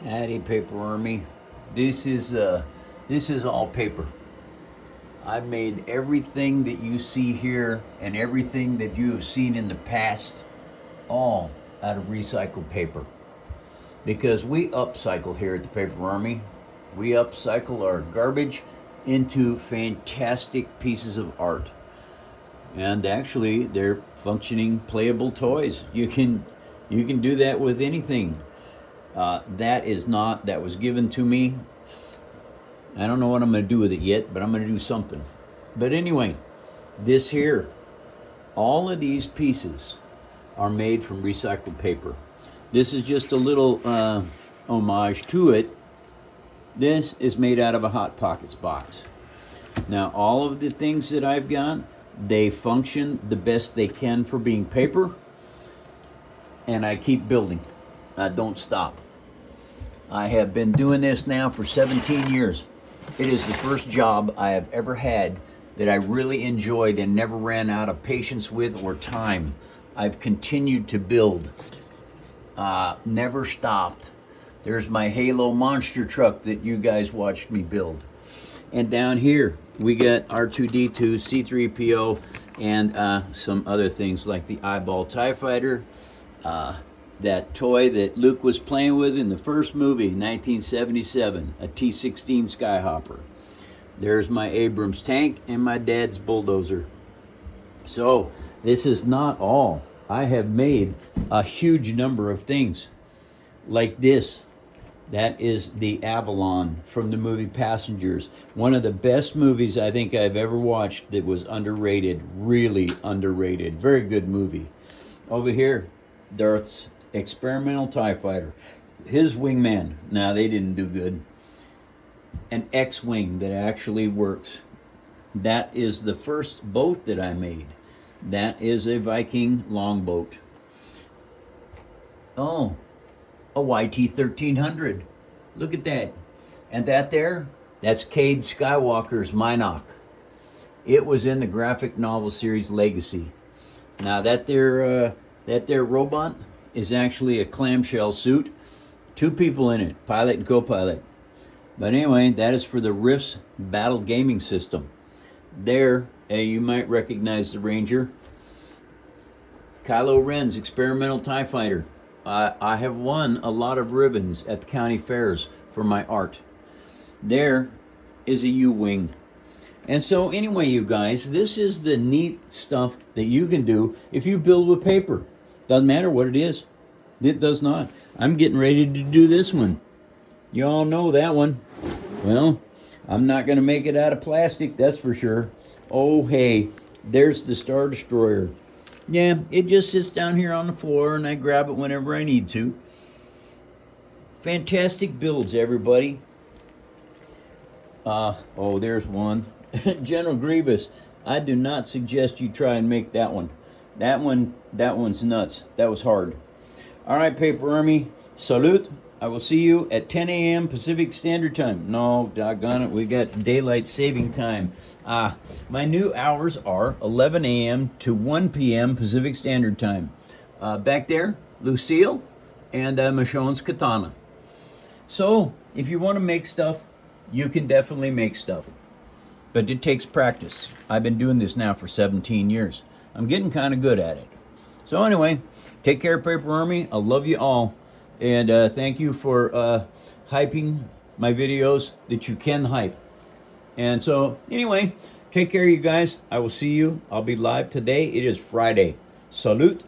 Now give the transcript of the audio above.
Howdy, Paper Army. This is all paper. I've made everything that you see here and everything that you have seen in the past all out of recycled paper. Because we upcycle here at the Paper Army. We upcycle our garbage into fantastic pieces of art. And actually, they're functioning playable toys. You can do that with anything. That was given to me. I don't know what I'm going to do with it yet, but I'm going to do something. But anyway, this here, all of these pieces are made from recycled paper. This is just a little homage to it. This is made out of a Hot Pockets box. Now, all of the things that I've got, they function the best they can for being paper, and I keep building. I don't stop. I have been doing this now for 17 years. It is the first job I have ever had that I really enjoyed and never ran out of patience with or time. I've continued to build, never stopped. There's my Halo monster truck that you guys watched me build. And down here, we got R2-D2, C-3PO, and some other things like the Eyeball TIE Fighter, that toy that Luke was playing with in the first movie, 1977, a T-16 Skyhopper. There's my Abrams tank and my dad's bulldozer. So this is not all. I have made a huge number of things like this. That is the Avalon from the movie Passengers. One of the best movies I think I've ever watched that was underrated, really underrated. Very good movie. Over here, Darth's experimental TIE Fighter. His wingman, now they didn't do good. An X-Wing that actually works. That is the first boat that I made. That is a Viking longboat. Oh, a YT-1300. Look at that. And that there, that's Cade Skywalker's Minoc. It was in the graphic novel series Legacy. Now that there robot is actually a clamshell suit. 2 people in it, pilot and co-pilot. But anyway, that is for the Rift's battle gaming system. There, you might recognize the Ranger. Kylo Ren's experimental TIE Fighter. I have won a lot of ribbons at the county fairs for my art. There is a U-Wing. And so anyway, you guys, this is the neat stuff that you can do if you build with paper. Doesn't matter what it is. It does not. I'm getting ready to do this one. You all know that one. Well, I'm not going to make it out of plastic, that's for sure. Oh, hey, there's the Star Destroyer. Yeah, it just sits down here on the floor and I grab it whenever I need to. Fantastic builds, everybody. Oh, there's one. General Grievous. I do not suggest you try and make that one. That one's nuts. That was hard. All right, Paper Army, salute. I will see you at 10 a.m. Pacific Standard Time. No, doggone it, we got daylight saving time. My new hours are 11 a.m. to 1 p.m. Pacific Standard Time. Back there, Lucille and Michonne's Katana. So, if you want to make stuff, you can definitely make stuff. But it takes practice. I've been doing this now for 17 years. I'm getting kind of good at it. So anyway, take care, Paper Army. I love you all. And thank you for hyping my videos that you can hype. And so anyway, take care, you guys. I will see you. I'll be live today. It is Friday. Salute.